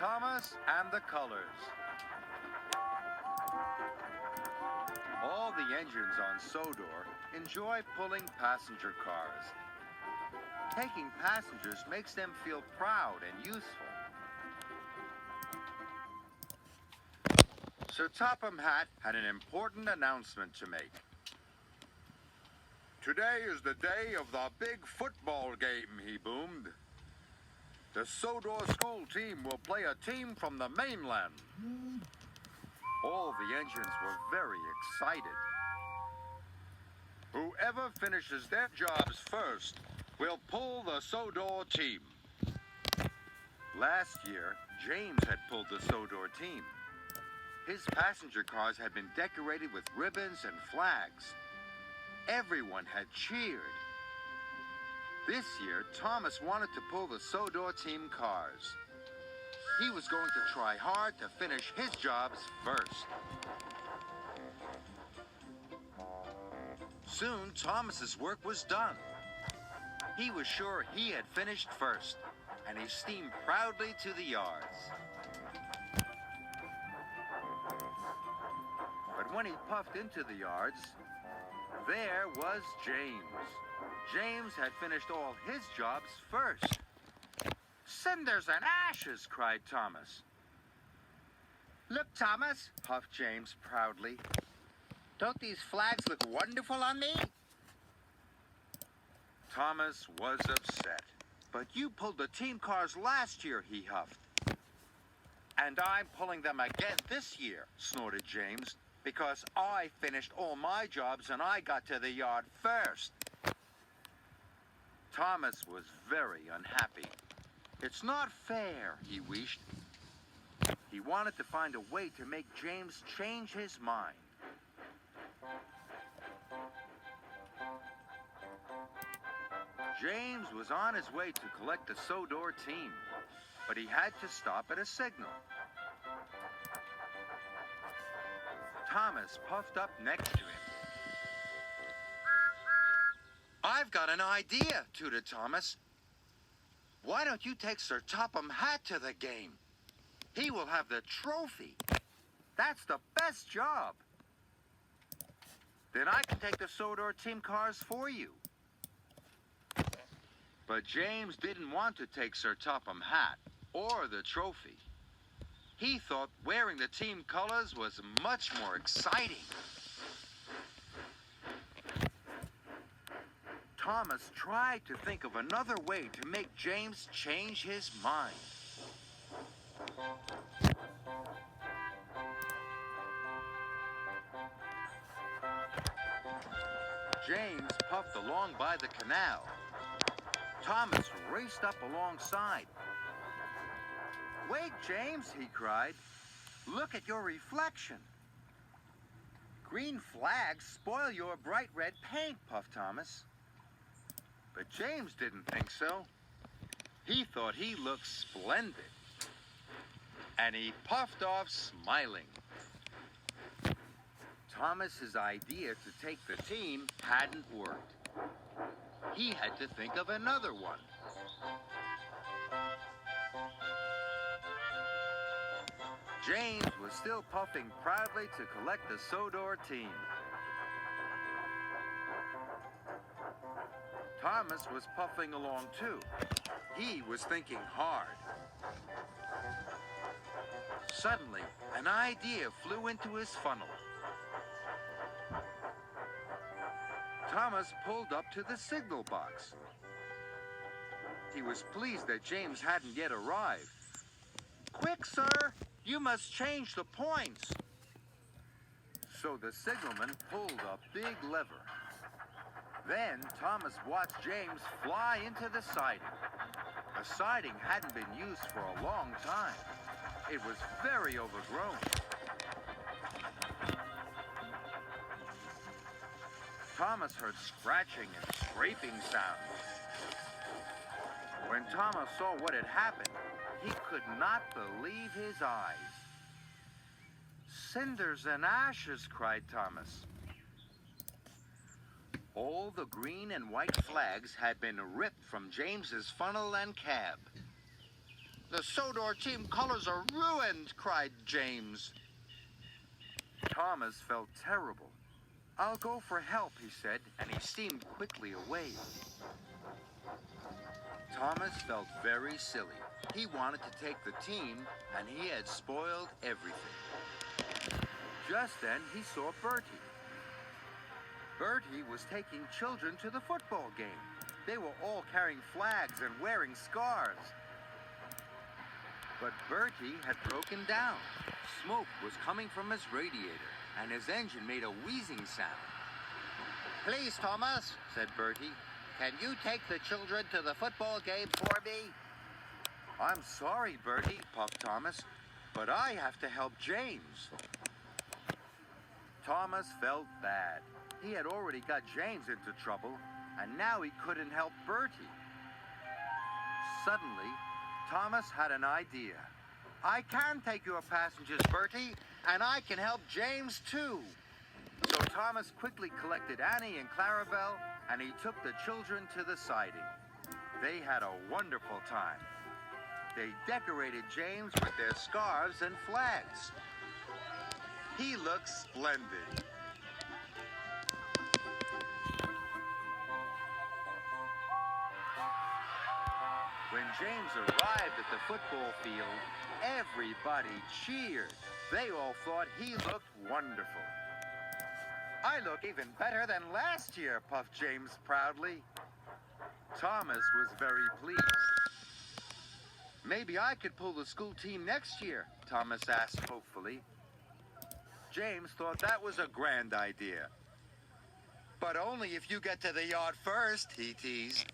Thomas and the colors. All the engines on Sodor enjoy pulling passenger cars. Taking passengers makes them feel proud and useful. Sir Topham Hatt had an important announcement to make. Today is the day of the big football game, he boomed. The Sodor school team will play a team from the mainland. All the engines were very excited. Whoever finishes their jobs first will pull the Sodor team. Last year, James had pulled the Sodor team. His passenger cars had been decorated with ribbons and flags. Everyone had cheered. This year, Thomas wanted to pull the Sodor team cars. He was going to try hard to finish his jobs first. Soon, Thomas's work was done. He was sure he had finished first, and he steamed proudly to the yards. But when he puffed into the yards, there was James. James had finished all his jobs first. "Cinders and ashes!" cried Thomas. "Look, Thomas," puffed James proudly. "Don't these flags look wonderful on me?" Thomas was upset. "But you pulled the team cars last year," he huffed. "And I'm pulling them again this year," snorted James, "because I finished all my jobs and I got to the yard first." Thomas was very unhappy. "It's not fair," he wished. He wanted to find a way to make James change his mind. James was on his way to collect the Sodor team, but he had to stop at a signal. Thomas puffed up next to him. "I've got an idea," tooted Thomas. "Why don't you take Sir Topham Hatt to the game? He will have the trophy. That's the best job. Then I can take the Sodor team cars for you." But James didn't want to take Sir Topham Hatt or the trophy. He thought wearing the team colors was much more exciting. Thomas tried to think of another way to make James change his mind. James puffed along by the canal. Thomas raced up alongside. "Wait, James," he cried. "Look at your reflection." "Green flags spoil your bright red paint," puffed Thomas. But James didn't think so. He thought he looked splendid. And he puffed off smiling. Thomas's idea to take the team hadn't worked. He had to think of another one. James was still puffing proudly to collect the Sodor team. Thomas was puffing along too. He was thinking hard. Suddenly, an idea flew into his funnel. Thomas pulled up to the signal box. He was pleased that James hadn't yet arrived. "Quick, sir! You must change the points." So the signalman pulled a big lever. Then Thomas watched James fly into the siding. The siding hadn't been used for a long time. It was very overgrown. Thomas heard scratching and scraping sounds. When Thomas saw what had happened, he could not believe his eyes. "Cinders and ashes!" cried Thomas. All the green and white flags had been ripped from James's funnel and cab. The Sodor team colors are ruined, cried James. Thomas felt terrible. I'll go for help, he said, and he steamed quickly away. Thomas felt very silly. He wanted to take the team, and he had spoiled everything. Just then, he saw Bertie. Bertie was taking children to the football game. They were all carrying flags and wearing scarves. But Bertie had broken down. Smoke was coming from his radiator, and his engine made a wheezing sound. Please, Thomas, said Bertie, can you take the children to the football game for me? I'm sorry, Bertie, puffed Thomas, but I have to help James. Thomas felt bad. He had already got James into trouble, and now he couldn't help Bertie. Suddenly, Thomas had an idea. I can take your passengers, Bertie, and I can help James too. So Thomas quickly collected Annie and Clarabelle, and he took the children to the siding. They had a wonderful time. They decorated James with their scarves and flags. He looked splendid. When James arrived at the football field, everybody cheered. They all thought he looked wonderful. I look even better than last year, puffed James proudly. Thomas was very pleased. Maybe I could pull the school team next year, Thomas asked hopefully. James thought that was a grand idea. But only if you get to the yard first, he teased.